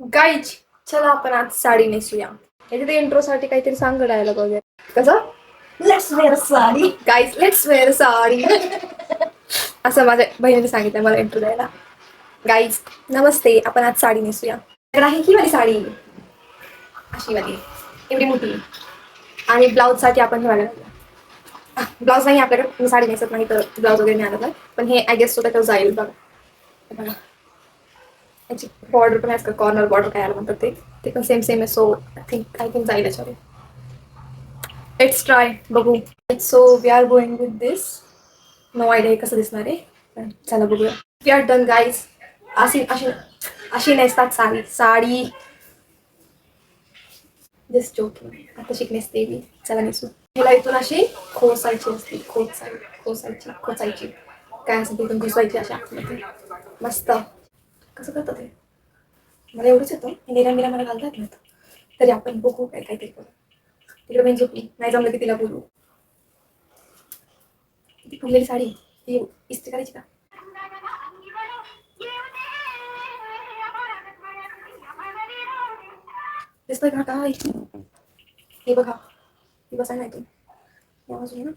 Guys, चला आपण आज साडी नेसूया. याच्या इंट्रोसाठी काहीतरी सांग डायलॉग वगैरे. कसं? Let's wear sari guys, let's wear sari. असं माझ्या बहिणीने सांगितलं मला इंट्रो द्यायला. गाईज नमस्ते, आपण आज साडी नेसूया. तर आहे ही वाली साडी, अशी वाली एवढी मोठी. आणि ब्लाऊज साठी आपण हे वाला ब्लाऊज नाही आपल्याकडे, मी साडी नेसत नाही तर ब्लाऊज वगैरे नाही आणत. पण हे आय गेस त्याच्यावर जाईल बघा. याची बॉर्डर पण आहे, कॉर्नर बॉर्डर काय म्हणतात ते पण सेम आहे. सो आय थिंक जाईल याच्यावर. लेट्स ट्राय, बघू. So we are going with this. No idea कसं दिसणार आहे, चला बघूया. We are done guys. अशी अशी अशी नेसतात साडी. दिस जोकिंग. आता नेसते मी, चला नेसू. हिला इथून अशी खोसायची असते, खोसायची काय असं तिथून घुसवायची अशा मस्त. कसं करतं ते मला एवढंच येतं. निरा मला घालता येत नव्हतं. तरी आपण बघू काहीतरी करू. तिकडे बहीण झोपली, नाही जमलं की तिला बोलू. ती फुगलेली साडी ही इस्त्री करायची का? दिसतोय का काय? हे बघा, ती बसाय नाही तू या बाजूने ना.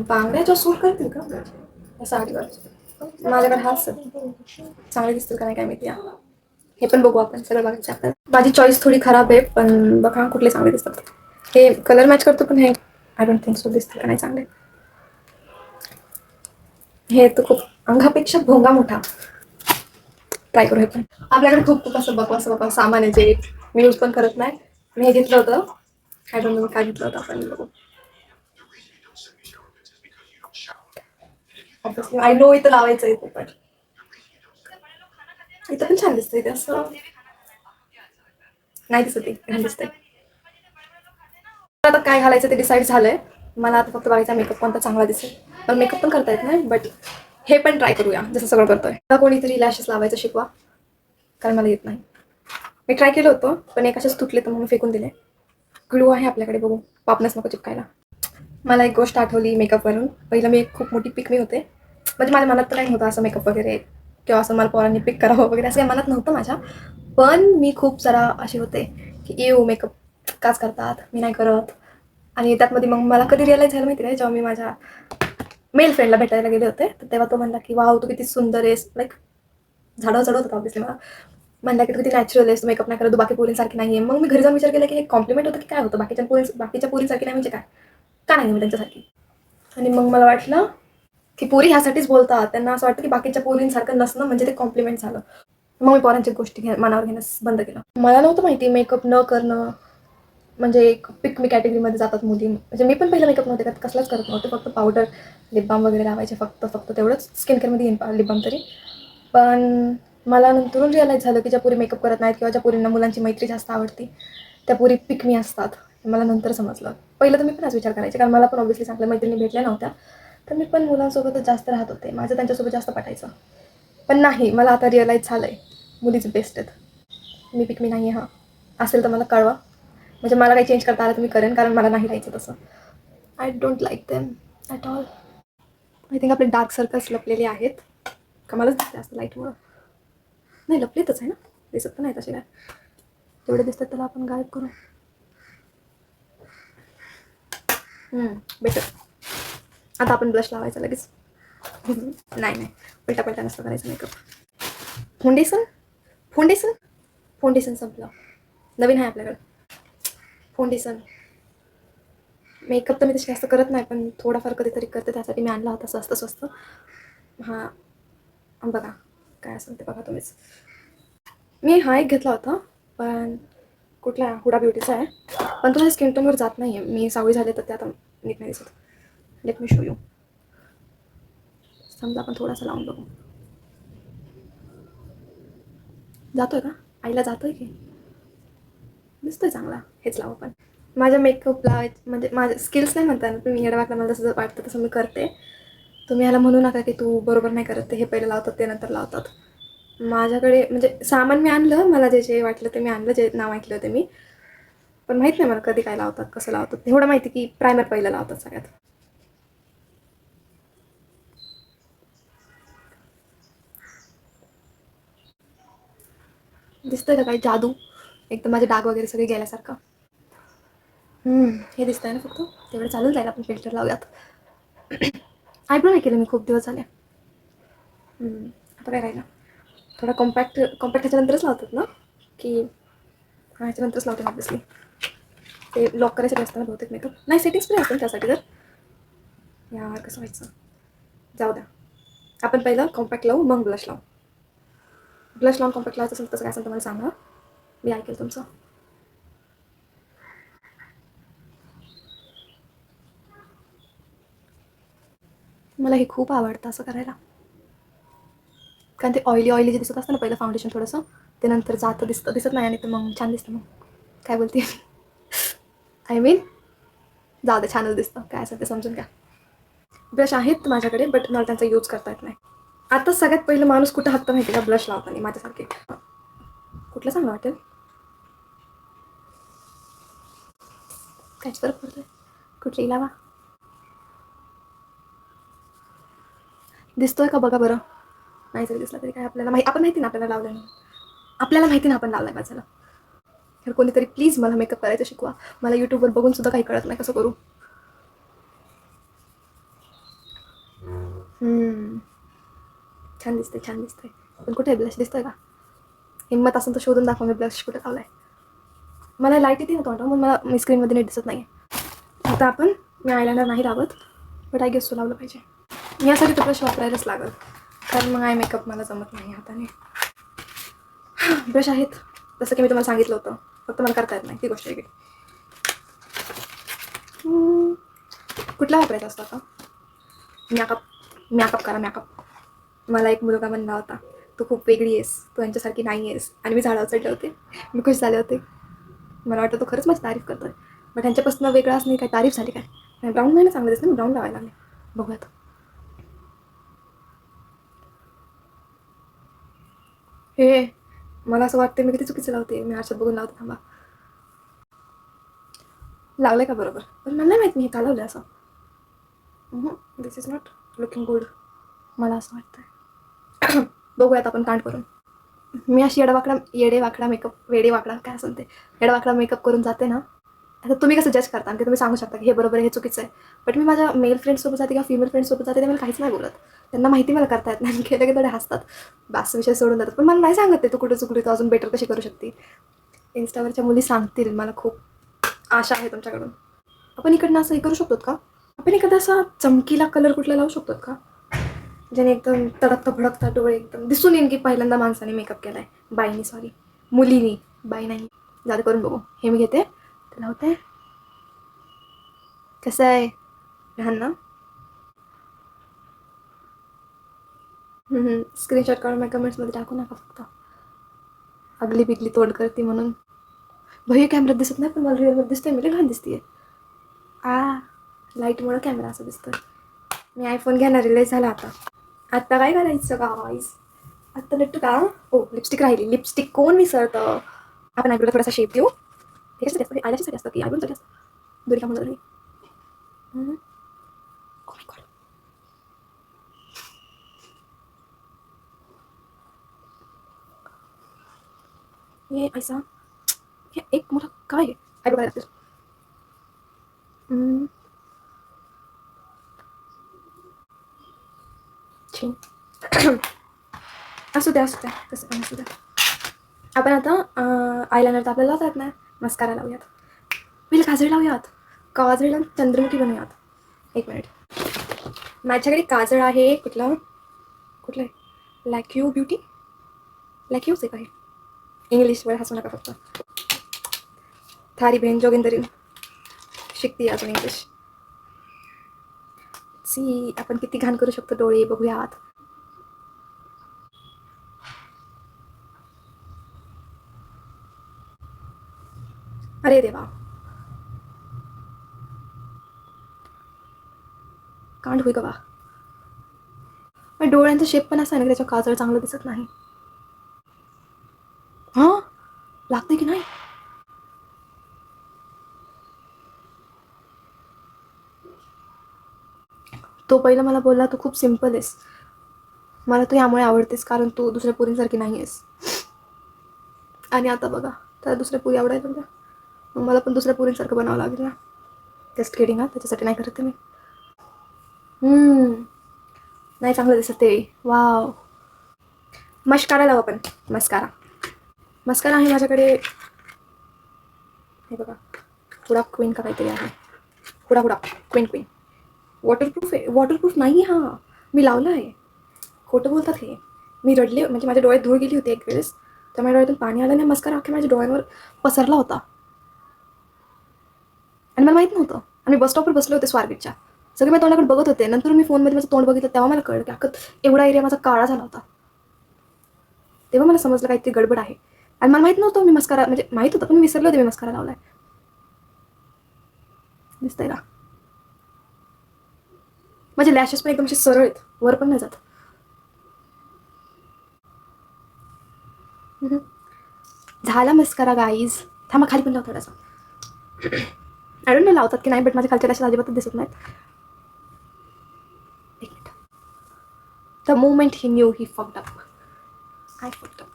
बांगड्याच्या सूट करतील का या साडीवर? माझ्याकडे हाच चांगले दिसतील का नाही काय माहिती. हे पण बघू आपण, सगळं बघायचं आपल्याला. माझी चॉईस थोडी खराब आहे, पण बघा कुठले चांगले दिसतात. हे कलर मॅच करतो, पण हे आय डोंट थिंक सो दिसतील का नाही चांगले. हे तर खूप अंगापेक्षा भोंगा मोठा. ट्राय करू हे पण. आपल्याकडे खूप असं बकवास सामान आहे जे मी यूज पण करत नाही. मी हे घेतलं होतं, आय डोंट नो काय घेतलं होतं आपण बघू. ऑब्विसली आय नो इथं लावायचं आहे, पण इथं पण छान दिसतंय. ते असं नाही दिसत, घाण दिसतंय. आता काय घालायचं ते डिसाईड झालंय. मला आता फक्त बघायचा मेकअप कोणता चांगला दिसेल. पण मेकअप पण करता येत नाही, बट हे पण ट्राय करूया जसं सगळं करतोय. मला कोणीतरी लॅशेस लावायचं शिकवा, कारण मला येत नाही. मी ट्राय केलं होतं, पण एक असेच तुटले तर म्हणून फेकून दिले. ग्लू आहे आपल्याकडे, बघू. पापनच नको चिपकायला. मला एक गोष्ट आठवली मेकअपवरून. पहिलं मी एक खूप मोठी पिक मी होते. म्हणजे माझ्या मनात तर नाही होतं असं मेकअप वगैरे किंवा असं मला पोरांनी पिक करावं वगैरे, असं काही मनात नव्हतं माझ्या. पण मी खूप जरा असे होते की मेकअप काच करतात, मी नाही करत. आणि त्यातमध्ये मग मला कधी रिअलाईज झालं माहिती नाही, जेव्हा मी माझ्या मेल फ्रेंडला भेटायला गेले होते, तर तेव्हा तो म्हणला की वाव तू किती सुंदर आहेस. लाईक झाडं चढवत होता ऑब्विसली मला. म्हणला की तू किती नॅचरल आहेस, तू मेकअप नाही करत, तू बाकी पोरींसारखी नाही आहे. मग मी घरी जाऊन विचार केला की हे कॉम्प्लिमेंट होतं की काय होतं. बाकीच्या पोरींसारखी नाही म्हणजे काय, का नाही मी त्यांच्यासारखी. आणि मग मला वाटलं की पोरी ह्यासाठीच बोलतात, त्यांना असं वाटतं की बाकीच्या पोरींसारखं नसणं म्हणजे ते कॉम्प्लिमेंट झालं. मग मी पोरांच्या गोष्टी मनावर घेणं बंद केलं. मला नव्हतं माहिती मेकअप न करणं म्हणजे एक पिक मी कॅटेगरीमध्ये जातात मुली. म्हणजे मी पण पहिलं मेकअप नव्हते करत, कसलाच करत नव्हते. फक्त पावडर, लिप बाम वगैरे लावायचे, फक्त तेवढंच. स्किन केअरमध्ये येईन लिप बाम तरी. पण मला नंतरून रिअलाईज झालं की ज्या पुरी मेकअप करत नाहीत किंवा ज्या पुरींना मुलांची मैत्री जास्त आवडते त्या पुरी पिक मी असतात, हे मला नंतर समजलं. पहिलं तर मी पण आज विचार करायचे, कारण मला पण ऑब्विसली चांगल्या मैत्रिणी भेटल्या नव्हत्या, तर मी पण मुलांसोबतच जास्त राहत होते. माझं त्यांच्यासोबत जास्त पटायचं. पण नाही, मला आता रिअलाईज झालं आहे मुलीच बेस्ट आहेत. मी पिक मी नाही आहे. हां, असेल तर मला कळवा, म्हणजे मला काही चेंज करता आलं तर मी करेन, कारण मला नाही राहायचं तसं. I don't like them at all. I think आपले डार्क सर्कल्स लपलेले आहेत का, मलाच दिसते असं लाईटमुळं. नाही, लपलेतच आहे ना, दिसत पण नाही तसे काय. जेवढे दिसतात त्याला आपण गायब करू. बेटर. आता आपण ब्लश लावायचं लगेच. नाही, पलटा नसतं करायचं मेकअप. फाउंडेशन संपलं. नवीन आहे आपल्याकडं फाउंडेशन. मेकअप तर मी तशी जास्त करत नाही, पण थोडाफार कधीतरी करते. त्यासाठी मी आणला होता स्वस्त. हां बघा, काय असेल ते बघा तुम्हीच. मी हा एक घेतला होता, पण कुठला हुडा ब्युटीचा आहे. पण तो माझ्या स्किन टोनवर जात नाही आहे. मी सावळी झाले तर ते आता नीट नाही दिसत. Let me show you. समजा आपण थोडासा लावून बघू. जातोय का आईला, जातोय की दिसतोय चांगला. हेच लावू आपण. माझ्या मेकअपला म्हणजे माझ्या स्किल्स नाही म्हणता ना, पण मी येडवाकला मला जसं वाटतं तसं मी करते. तुम्ही ह्याला म्हणू नका की तू बरोबर नाही करत, ते हे पहिले लावतात ते नंतर लावतात. माझ्याकडे म्हणजे सामान मी आणलं, मला जे वाटलं ते मी आणलं, जे नाव ऐकलं होते मी. पण माहीत नाही मला कधी काय लावतात, कसं लावतात. एवढं माहिती की प्रायमर पहिलं लावतात सगळ्यात. दिसतंय का काही जादू? एकदम माझे डाग वगैरे सगळे गेल्यासारखं. हे दिसतंय ना फक्त? तेवढं चालून जाईल. आपण फिल्टर लावूयात. आयब्रो नाही केलं मी खूप दिवस झाले. आता काय राहिलं? थोडा कॉम्पॅक्ट ह्याच्यानंतरच लावतात ना? की ह्याच्यानंतरच लावते ऑब्विसली. ते लॉक करायसाठी असतं ना बहुतेक मेकअप. नाही, सेटिंग स्प्रे असतं त्यासाठी. तर यार कसं व्हायचं? जाऊ द्या. आपण पहिलं कॉम्पॅक्ट लावू, मग ब्लश लावू. ब्लश लावून कॉम्पॅक्ट लावायचं असेल तसं काय असेल तर मला सांगा. मी ऐकेल तुमचं. मला हे खूप आवडतं असं करायला. कारण ते ऑइली जे दिसत असतं ना पहिलं फाउंडेशन थोडंसं, ते नंतर जातं दिसत नाही आणि ते मग छान दिसतं. मग काय बोलते आय मीन जाऊ दे, छानच दिसतं. काय असेल ते समजून घ्या. ब्रश आहेत माझ्याकडे, बट मला त्यांचा यूज करता येत नाही. आता सगळ्यात पहिलं माणूस कुठं हाकतं माहिती का? ब्लश लावताना माझ्यासारखे. कुठलं चांगलं वाटेल? काहीच फरक पडतोय? कुठली लावा? दिसतोय का बघा बरं? नाही जरी दिसला तरी काय, आपल्याला आपण माहिती ना आपल्याला लावलं नाही. आपल्याला माहिती ना आपण लावलाय माझ्याला. तर कोणीतरी प्लीज मला मेकअप करायचं शिकवा. मला यूट्यूबवर बघून सुद्धा काही कळत नाही कसं करू. छान दिसते, छान दिसते. पण कुठे ब्लश दिसतोय का? हिंमत असेल तर शोधून दाखवा मी ब्लश कुठे लावलाय. मला लाईट येते ना तोंडावर, मग मला मी स्क्रीनमध्ये नीट दिसत नाही. आता मी आयलाइनर नाही लावत, बट आय गेस तो लावलं पाहिजे. यासाठी तर ब्रश वापरायलाच लागल, कारण मग आय मेकअप मला जमत नाही हाताने. ब्रश आहेत जसं की मी तुम्हाला सांगितलं होतं, फक्त मला करता येत नाही, ती गोष्ट वेगळी. कुठला वापरायचा असतो आता? मॅकअप करा मॅकअप. मला एक मुलगा म्हणला होता, तू खूप वेगळी आहेस, तू यांच्यासारखी नाही आहेस. आणि मी झाडावर चढले होते, मी खुश झाले होते. मला वाटतं तो खरंच माझी तारीफ करतोय. बट ह्यांच्यापासून वेगळा असणे काय तारीफ झाली काय? ब्राऊन नाही ना चांगलं दिसतं, मी ब्राऊन लावायला लागले. बघूयात. हे मला असं वाटतं मी किती चुकीचं लावते. मी आरशात बघून लावते. थांबा, लावलंय का बरोबर? पण मला नाही माहित मी हे का लावलं असं. दिस इज नॉट लुकिंग गुड, मला असं वाटतंय. बघूयात आपण कांड करून. मी अशी येडेवाकडा मेकअप, वेडेवाकडा काय असेल ते, येडेवाकडा मेकअप करून जाते ना. आता तुम्ही कसं जज करता? की तुम्ही सांगू शकता की हे बरोबर आहे, हे चुकीचं आहे. बट मी माझ्या मेल फ्रेंड्ससोबत जाते किंवा फिमेल फ्रेंड्ससोबत जाते, ते मला काहीच नाही बोलत. त्यांना माहिती मला करता येत नाही. केलं की थोडे हसतात, बास विषय सोडून जातात. पण मला नाही सांगत ते, तू कुठे चुकली, तू अजून बेटर कशी करू शकते. इन्स्टावरच्या मुली सांगतील. मला खूप आशा आहे तुमच्याकडून. आपण इकडनं असं हे करू शकतो का? आपण एखादा असा चमकीला कलर कुठला लावू शकतो का, ज्याने एकदम तडकता भडकता डोळे एकदम दिसून येईन की पहिल्यांदा माणसाने मेकअप केलाय. बाईनी, सॉरी, मुलीनी, बाई नाही. जादा करून बघू. हे मी घेते, लावते. कसं आहे? लहान ना? स्क्रीनशॉट काढून माझ्या कमेंट्समध्ये टाकू नका फक्त. अगली बिगली तोड करते म्हणून. भैया कॅमेऱ्यात दिसत नाही, पण मला रिअलमध्ये दिसतोय. मी लहान दिसतीये. लाईटमुळे कॅमेरा असं दिसतोय. मी आयफोन घेणार लय झाला आता. आत्ता काय करायचं गाईज? आत्ता लिट्टू का? हो, लिपस्टिक राहिली. लिपस्टिक कोण विसरतं? आपण आयब्रोला थोडासा शेप देऊ. हे कशासाठी असतं? आयलॅशसाठी असतं की आयब्रोसाठी असतं? दोरी का म्हणून राहिली? Oh my God. ये ऐसा हे एक मोठा काय आहे? आयब्रो काय लागतं? छी. असू द्या, असू द्या, तसं पण असू द्या. आपण आता आयलायनर तर आपल्याला लावता येत नाही. मस्कारा लावूयात. पहिले काजळ लावूयात. काजळ लावून चंद्रमुखी बनवूयात. एक मिनिट. माझ्याकडे काजळ आहे. कुठलं आहे? लॅक्यू ब्युटी, लॅक्यूच आहे काही. इंग्लिशवर हसू नका फक्त. थारी बहीण जोगिंदरी शिकते अजून इंग्लिश. सी आपण किती घाण करू शकतो डोळे, बघूयात. अरे देवा, कांड होई गवा. डोळ्यांचा शेप पण असा आहे ना, त्याच्या काजळ चांगलं दिसत नाही. हां, लागते की नाही? तो पहिला मला बोलला तू खूप सिम्पल आहेस, मला तू यामुळे आवडतेस कारण तू दुसऱ्या पोरींसारखी नाही आहेस. आणि आता बघा त्याला दुसऱ्या पुरी आवडायला लागल्या. मग मला पण दुसऱ्या पुरींसारखं बनावं लागेल ना. जस्ट किडिंग हा, त्याच्यासाठी नाही करत मी. नाही चांगलं दिसत ते. वाव. मस्कारा लावू आपण. मस्कारा आहे माझ्याकडे. हे बघा हुडा क्वीन का काहीतरी आहे. हुडा क्वीन. वॉटरप्रूफ आहे. वॉटरप्रूफ नाही हा, मी लावला आहे. खोटं बोलतात हे. मी रडले, म्हणजे माझ्या डोळ्यात धूळ गेली होती एक वेळेस, तर माझ्या डोळ्यातून पाणी आलं नाही. मस्कारा अख्ख्या माझ्या डोळ्यांवर पसरला होता आणि मला माहीत नव्हतं. आणि मी बस स्टॉपवर बसले होते स्वारगेटच्या. सगळे माझ्या तोंडाकडे बघत होते. नंतर मी फोनमध्ये माझं तोंड बघितलं तेव्हा मला कळलं की अख्खा एवढा एरिया माझा काळा झाला होता. तेव्हा मला समजलं काहीतरी गडबड आहे. आणि मला माहीत नव्हतं मी मस्कारा, म्हणजे माहीत होतं पण मी विसरले होते मी मस्कारा लावलाय. दिसतंय का? माझे लॅशेस पण एकदम असे सरळ आहेत, वर पण नाही जात. झाला मस्कारा गाईज. थांबा खाली पण लाव थोडासा. आय डोंट नो लावतात की नाही, बट माझ्या खालच्या लॅशेस अजिबातच दिसत नाहीत. एक minute. The moment he new he fucked up. I fucked up.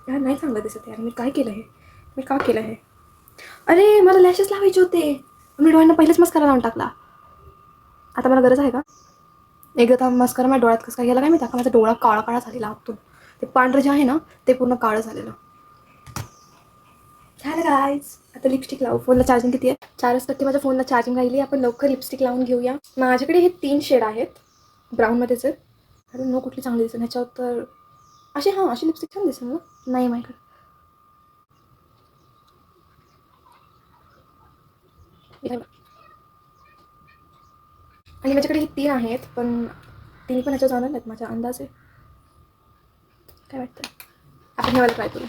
यार नाही चांगलं दिसत यार. मी काय केलं हे? मी का केलं हे? अरे मला लॅशेस लावायचे होते, मी डोळ्यांना पहिलेच मस्कारा लावून टाकला. आता मला गरज आहे का? एकदा मस्कारा माझ्या डोळ्यात कसं काय गेला काय माहिती का? माझा डोळा काळा काळा झालेला आतून. ते पांढरं जे आहे ना ते पूर्ण काळं झालेलं. झालं गाईज. आता लिपस्टिक लावू. फोनला चार्जिंग किती आहे? 4% माझ्या फोनला चार्जिंग राहिली. आपण लवकर लिपस्टिक लावून घेऊया. माझ्याकडे हे 3 शेड आहेत, ब्राऊनमध्येच आहेत. अरे नो कुठली चांगली दिसेल ह्याच्यावर तर. अशी हां अशी लिपस्टिक छान दिसेल ना. नाही माझ्याकडे. आणि माझ्याकडे हे 3 आहेत, पण 3 पण ह्याच्यावर जाणार नाहीत माझ्या अंदाजे. काय वाटतं आपण हे वाला ट्राय करू.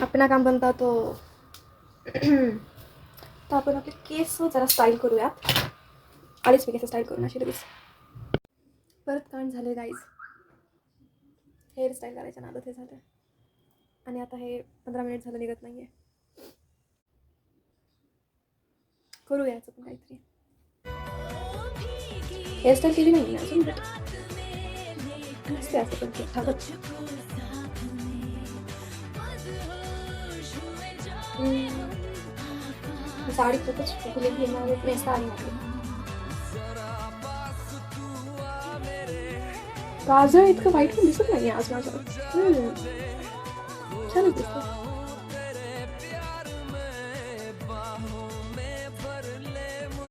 अपना काम बनता तो. तर आपण आपले केस जरा स्टाईल करूयात. अडीच मी केस स्टाईल करून अशी लगेच. परत कांड झाले गाईज. हेअरस्टाईल करायच्या नादात हे झालं. आणि आता हे 15 मिनिट झालं निघत नाहीये. करूया याचं पण काहीतरी. हेअरस्टाईल केली नाही अजून, बट नसते असं पण ठीक ठाकच. साडी खूपच फुले घेणार नेसता आली माझी. काजळ इतकं वाईट पण दिसत नाही आज माझ्यावर. छान दिसतं.